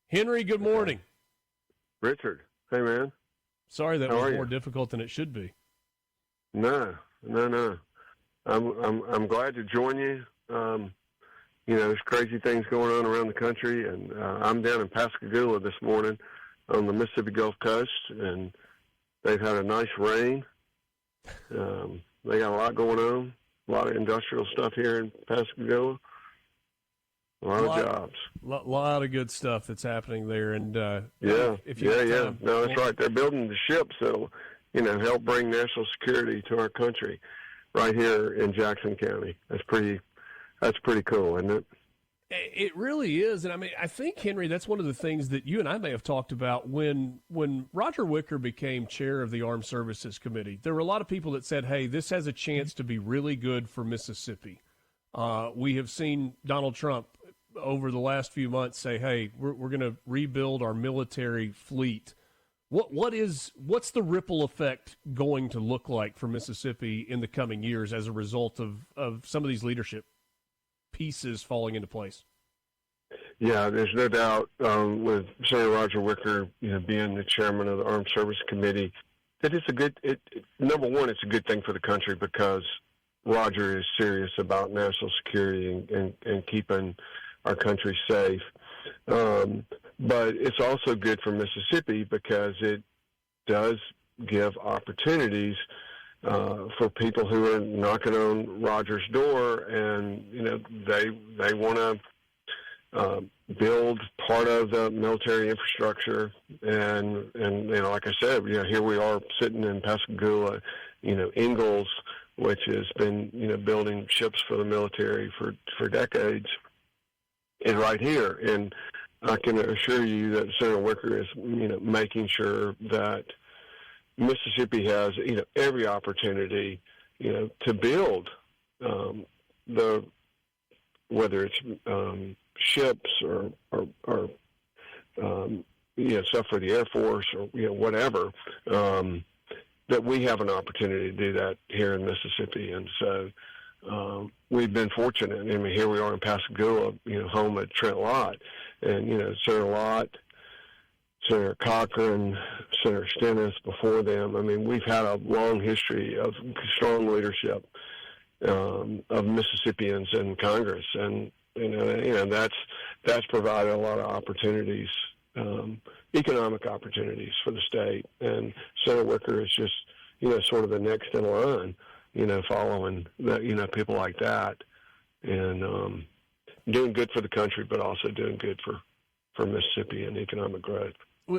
Henry, good morning. Richard, hey man. Sorry that was more difficult than it should be. No. I'm glad to join you. There's crazy things going on around the country, and I'm down in Pascagoula this morning on the Mississippi Gulf Coast, and they've had a nice rain. They got a lot going on, a lot of industrial stuff here in Pascagoula. A lot of jobs. A lot of good stuff that's happening there. And No, that's right. They're building the ships that'll, help bring national security to our country right here in Jackson County. That's pretty cool, isn't it? It really is. And I think, Henry, that's one of the things that you and I may have talked about when Roger Wicker became chair of the Armed Services Committee. There were a lot of people that said, hey, this has a chance to be really good for Mississippi. We have seen Donald Trump over the last few months say, hey, we're going to rebuild our military fleet. What's the ripple effect going to look like for Mississippi in the coming years as a result of some of these leadership pieces falling into place? Yeah, there's no doubt with Senator Roger Wicker, being the chairman of the Armed Services Committee, that number one, it's a good thing for the country because Roger is serious about national security and keeping our country safe. But it's also good for Mississippi because it does give opportunities for people who are knocking on Roger's door, and they want to build part of the military infrastructure. And like I said, here we are sitting in Pascagoula, Ingalls, which has been building ships for the military for decades, is right here. And I can assure you that Senator Wicker is making sure that Mississippi has every opportunity to build whether it's ships or stuff for the Air Force or whatever, that we have an opportunity to do that here in Mississippi. And so we've been fortunate. Here we are in Pascagoula, home at Trent Lott, and Senator Lott, Senator Cochran, Senator Stennis before them. We've had a long history of strong leadership of Mississippians in Congress, and that's provided a lot of opportunities, economic opportunities for the state. And Senator Wicker is just sort of the next in line, following that, people like that, and doing good for the country, but also doing good for Mississippi and economic growth.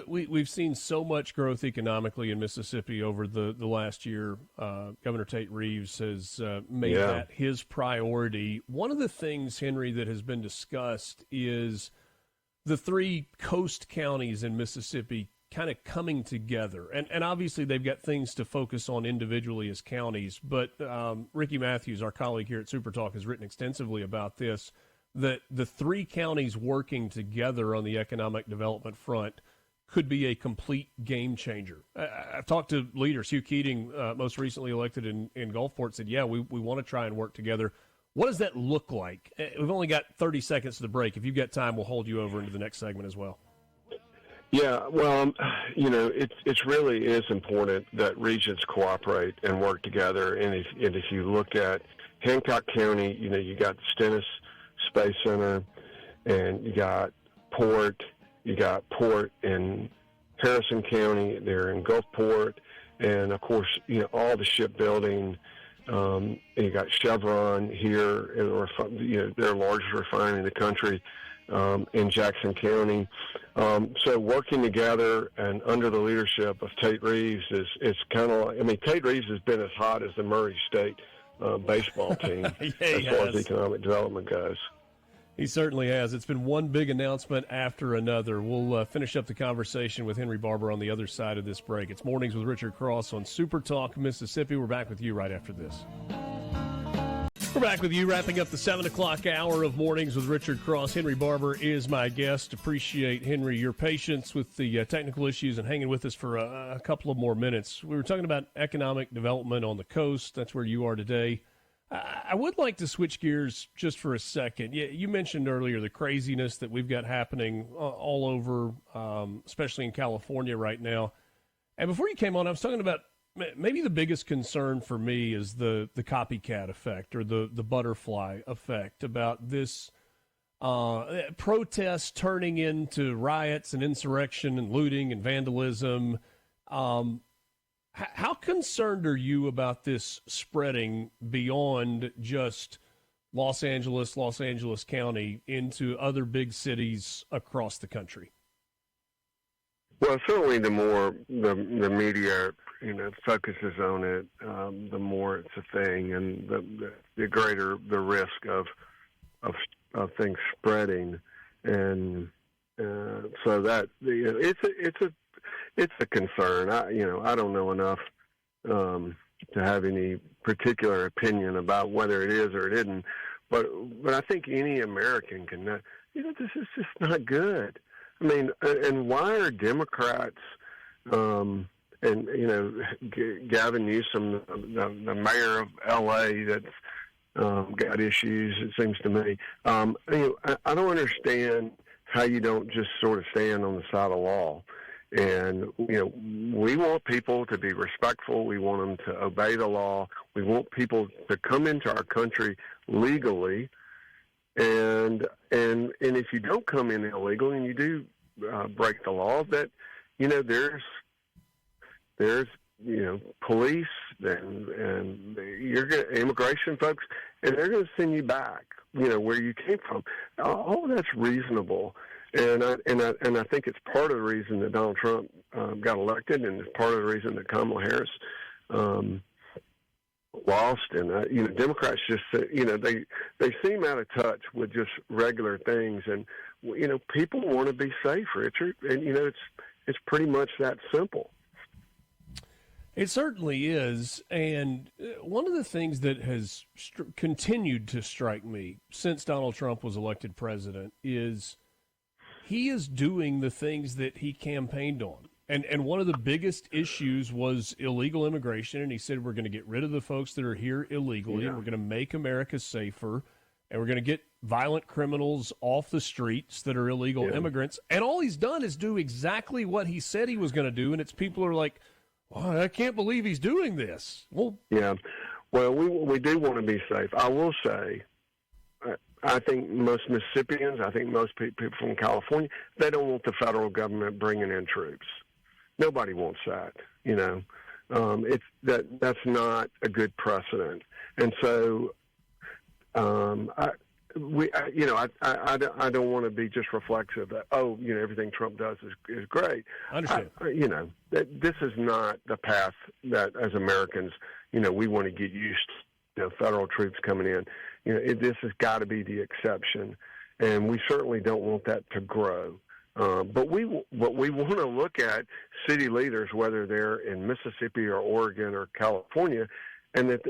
We've seen so much growth economically in Mississippi over the last year. Governor Tate Reeves has made that his priority. One of the things, Henry, that has been discussed is the three coast counties in Mississippi kind of coming together. And obviously they've got things to focus on individually as counties. But Ricky Matthews, our colleague here at SuperTalk, has written extensively about this, that the three counties working together on the economic development front could be a complete game changer. I've talked to leaders. Hugh Keating, most recently elected in Gulfport, said, we want to try and work together. What does that look like? We've only got 30 seconds to the break. If you've got time, we'll hold you over into the next segment as well. Yeah, well, it really is important that regions cooperate and work together. And if you look at Hancock County, you got the Stennis Space Center, and you got Port. You got Port in Harrison County. They're in Gulfport, and of course, all the shipbuilding. And you got Chevron here, their largest refinery in the country, in Jackson County. So working together and under the leadership of Tate Reeves is kind of like, Tate Reeves has been as hot as the Murray State baseball team as far as economic development goes. He certainly has. It's been one big announcement after another. We'll finish up the conversation with Henry Barbour on the other side of this break. It's Mornings with Richard Cross on SuperTalk Mississippi. We're back with you right after this. We're back with you, wrapping up the 7 o'clock hour of Mornings with Richard Cross. Henry Barbour is my guest. Appreciate, Henry, your patience with the technical issues and hanging with us for a couple of more minutes. We were talking about economic development on the coast. That's where you are today. I would like to switch gears just for a second. You mentioned earlier the craziness that we've got happening all over, especially in California right now. And before you came on, I was talking about maybe the biggest concern for me is the copycat effect or the butterfly effect about this protests turning into riots and insurrection and looting and vandalism. How concerned are you about this spreading beyond just Los Angeles County into other big cities across the country? Well, certainly the more the media, focuses on it, the more it's a thing, and the greater the risk of things spreading, and so that it's a concern. I don't know enough to have any particular opinion about whether it is or it isn't, but I think any American can know, this is just not good. I mean, and why are Democrats and Gavin Newsom, the mayor of L.A. that's got issues, it seems to me. I don't understand how you don't just sort of stand on the side of law. And, we want people to be respectful. We want them to obey the law. We want people to come into our country legally. And if you don't come in illegal and you do break the law, that, there's police and you're going immigration folks, and they're going to send you back, where you came from. All of that's reasonable. And I think it's part of the reason that Donald Trump got elected, and it's part of the reason that Kamala Harris lost. And Democrats just they seem out of touch with just regular things, and people want to be safe, Richard, and it's pretty much that simple. It certainly is, and one of the things that has continued to strike me since Donald Trump was elected president is he is doing the things that he campaigned on. And one of the biggest issues was illegal immigration, and he said we're going to get rid of the folks that are here illegally, we're going to make America safer, and we're going to get violent criminals off the streets that are illegal immigrants. And all he's done is do exactly what he said he was going to do, and it's people are like, well, I can't believe he's doing this. Well, we do want to be safe. I will say, I think most Mississippians, I think most people from California, they don't want the federal government bringing in troops. Nobody wants that. That's not a good precedent. And so, I don't want to be just reflexive that everything Trump does is great. I understand. This is not the path that as Americans we want to get used to. Federal troops coming in. This has got to be the exception, and we certainly don't want that to grow. But we want to look at city leaders, whether they're in Mississippi or Oregon or California, and that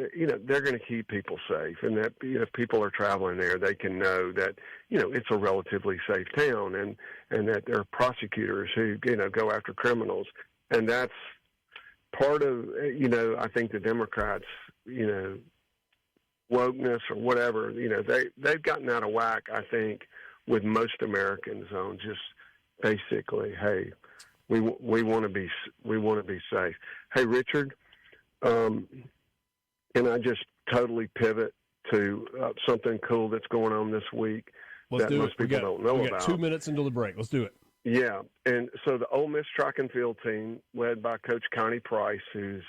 they're going to keep people safe, and that if people are traveling there, they can know that it's a relatively safe town, and that there are prosecutors who go after criminals, and that's part of I think the Democrats wokeness or whatever they've gotten out of whack, I think, with most Americans on just basically, hey, we want to be safe. Hey, Richard. Can I just totally pivot to something cool that's going on this week that most people don't know about? We got 2 minutes until the break. Let's do it. Yeah, and so the Ole Miss track and field team, led by Coach Connie Price, who's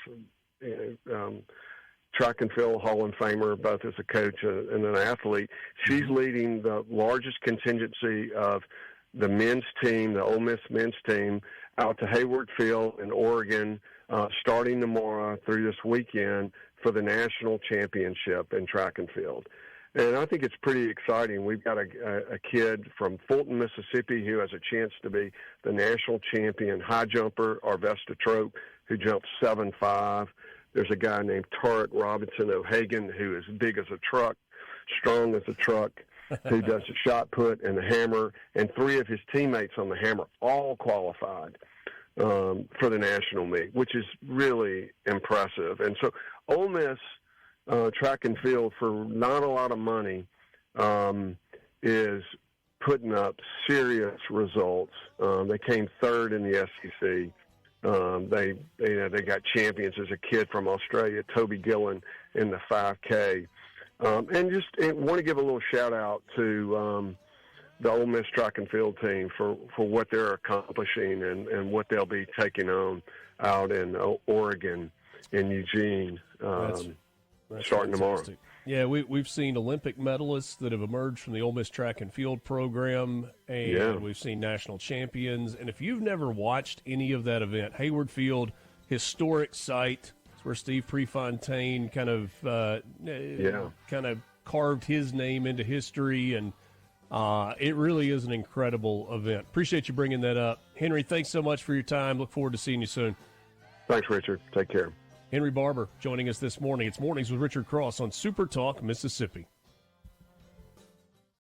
track and field Hall of Famer, both as a coach and an athlete, she's leading the largest contingency of the men's team, the Ole Miss men's team, out to Hayward Field in Oregon, starting tomorrow through this weekend for the national championship in track and field. And I think it's pretty exciting. We've got a kid from Fulton, Mississippi, who has a chance to be the national champion high jumper, Arvesta Trope, who jumps 7.5. There's a guy named Tarek Robinson O'Hagan, who is big as a truck, strong as a truck, who does the shot put and the hammer, and 3 of his teammates on the hammer all qualified for the national meet, which is really impressive. And so Ole Miss track and field for not a lot of money is putting up serious results. They came third in the SEC. They got champions as a kid from Australia, Toby Gillen, in the 5K. And want to give a little shout out to the Ole Miss track and field team for what they're accomplishing and what they'll be taking on out in Oregon, in Eugene, That's starting tomorrow. fantastic. Yeah, we've seen Olympic medalists that have emerged from the Ole Miss track and field program, and we've seen national champions. And if you've never watched any of that event, Hayward Field, historic site. It's where Steve Prefontaine kind of carved his name into history, and it really is an incredible event. Appreciate you bringing that up. Henry, thanks so much for your time. Look forward to seeing you soon. Thanks, Richard. Take care. Henry Barbour joining us this morning. It's Mornings with Richard Cross on SuperTalk Mississippi.